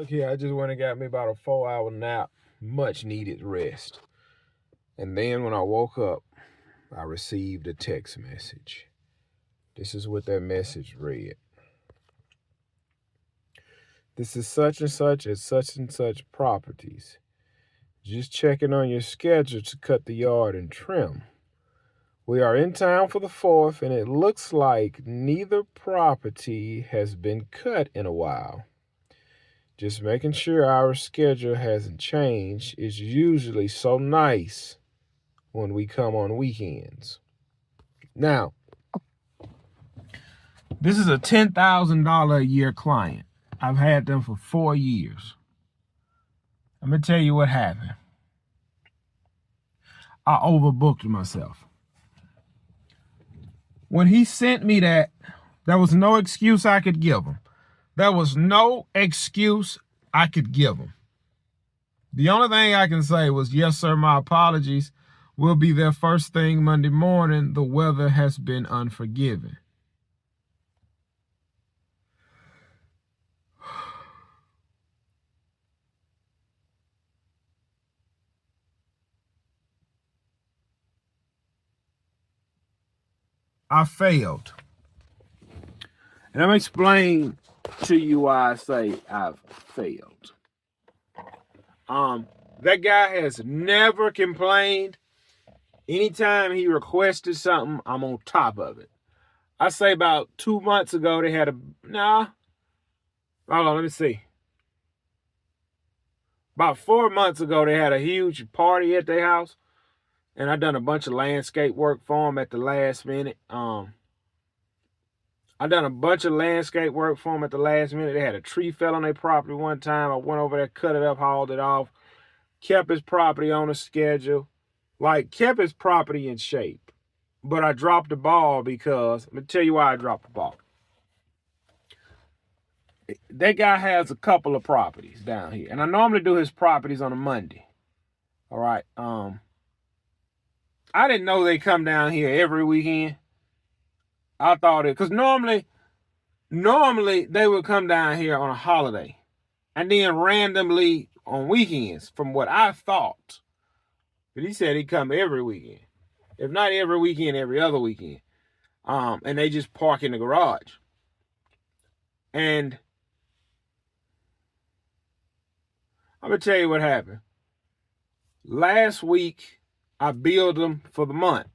Okay, I just went and got me about a 4-hour nap, much needed rest. And then when I woke up, I received a text message. This is what that message read. This is such and such at such and such properties. Just checking on your schedule to cut the yard and trim. We are in town for the 4th, and it looks like neither property has been cut in a while. Just making sure our schedule hasn't changed. It's usually so nice when we come on weekends. Now, this is a $10,000 a year client. I've had them for 4 years. I'm going to tell you what happened. I overbooked myself. When he sent me that, there was no excuse I could give him. There was no excuse I could give him. The only thing I can say was, yes, sir, my apologies. We'll be there first thing Monday morning. The weather has been unforgiving. I failed. And I'm going to explain to you why I say I've failed. That guy has never complained. Anytime he requested something, I'm on top of it. I say about 2 months ago, they had hold on, let me see. About 4 months ago, they had a huge party at their house, and I done a bunch of landscape work for them at the last minute. They had a tree fell on their property one time. I went over there, cut it up, hauled it off, kept his property on a schedule, kept his property in shape. But I dropped the ball because, let me tell you why I dropped the ball. That guy has a couple of properties down here, and I normally do his properties on a Monday. All right. I didn't know they come down here every weekend. I thought it, because normally they would come down here on a holiday and then randomly on weekends, from what I thought. But he said he'd come every weekend. If not every weekend, every other weekend. And they just park in the garage. And I'm going to tell you what happened. Last week, I billed them for the month,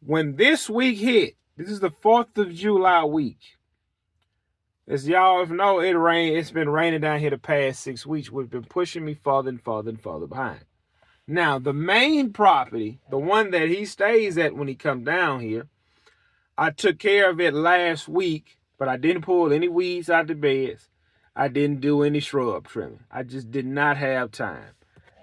When this week hit, this is the 4th of July week. As y'all know, it's been raining down here the past 6 weeks, which has been pushing me further and further and further behind. Now, the main property, the one that he stays at when he comes down here, I took care of it last week, but I didn't pull any weeds out the beds. I didn't do any shrub trimming. I just did not have time.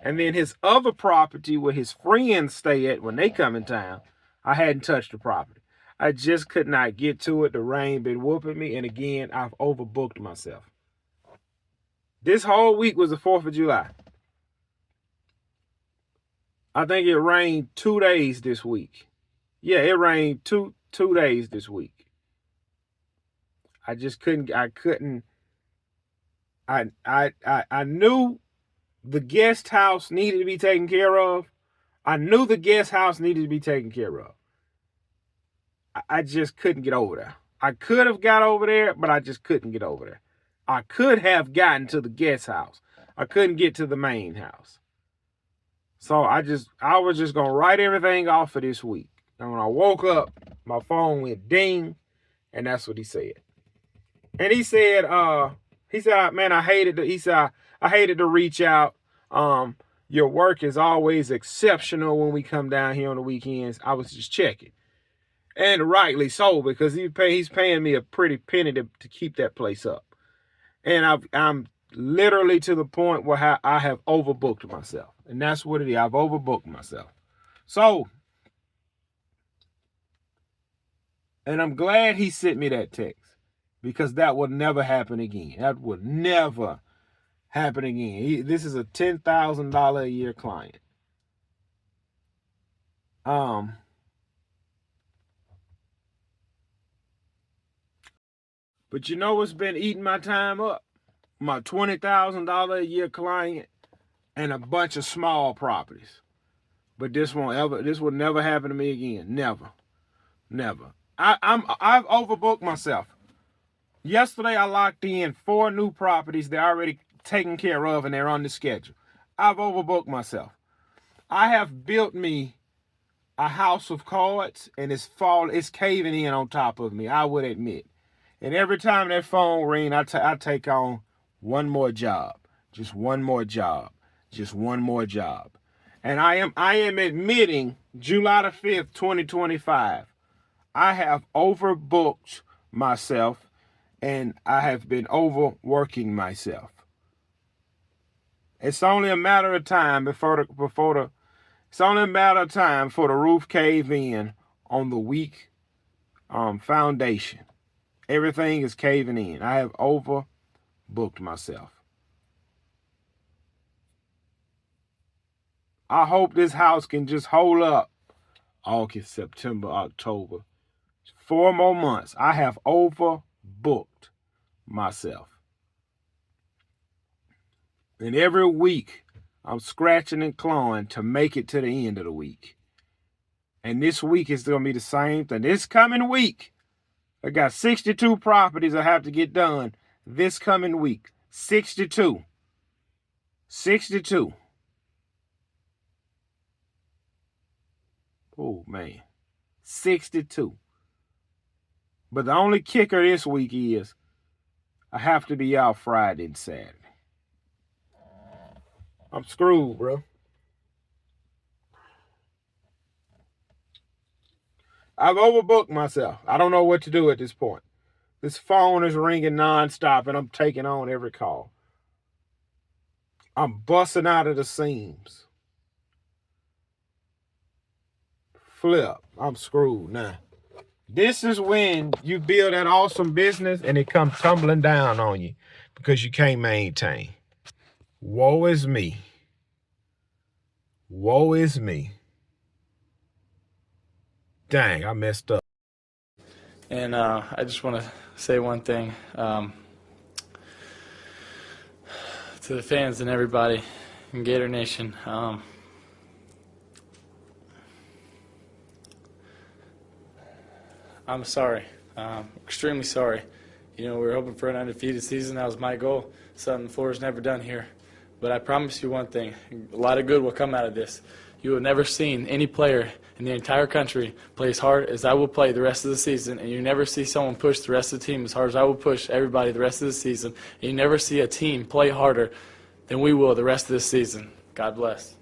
And then his other property where his friends stay at when they come in town, I hadn't touched the property. I just could not get to it. The rain been whooping me. And again, I've overbooked myself. This whole week was the 4th of July. I think it rained 2 days this week. Yeah, it rained two days this week. I knew the guest house needed to be taken care of. I just couldn't get over there. I could have got over there, but I just couldn't get over there. I could have gotten to the guest house. I couldn't get to the main house. So I was just going to write everything off for this week. And when I woke up, my phone went ding, and that's what he said. And he said, man, I hated to reach out. Your work is always exceptional when we come down here on the weekends. I was just checking. And rightly so, because he's paying me a pretty penny to keep that place up. And I'm literally to the point where I have overbooked myself. And that's what it is. I've overbooked myself. So, and I'm glad he sent me that text, because that would never happen again. That would never happen again. This is a $10,000 a year client. But you know what's been eating my time up? My $20,000 a year client and a bunch of small properties. But this will never happen to me again. Never. I've overbooked myself. Yesterday I locked in 4 new properties they're already taken care of and they're on the schedule. I've overbooked myself. I have built me a house of cards and it's caving in on top of me, I would admit. And every time that phone rings, I take on one more job. Just one more job. Just one more job. And I am admitting July the 5th, 2025, I have overbooked myself and I have been overworking myself. It's only a matter of time for the roof cave in on the weak foundation. Everything is caving in. I have overbooked myself. I hope this house can just hold up August, September, October. 4 more months. I have overbooked myself. And every week, I'm scratching and clawing to make it to the end of the week. And this week is going to be the same thing. This coming week, I got 62 properties I have to get done this coming week. 62. Oh, man. 62. But the only kicker this week is I have to be out Friday and Saturday. I'm screwed, bro. I've overbooked myself. I don't know what to do at this point. This phone is ringing nonstop and I'm taking on every call. I'm busting out of the seams. Flip. I'm screwed now. This is when you build that awesome business and it comes tumbling down on you because you can't maintain. Woe is me. Woe is me. Dang, I messed up. And I just want to say one thing to the fans and everybody in Gator Nation. I'm sorry. Extremely sorry. You know, we were hoping for an undefeated season. That was my goal. Something Florida's never done here. But I promise you one thing. A lot of good will come out of this. You have never seen any player in the entire country play as hard as I will play the rest of the season, and you never see someone push the rest of the team as hard as I will push everybody the rest of the season, and you never see a team play harder than we will the rest of this season. God bless.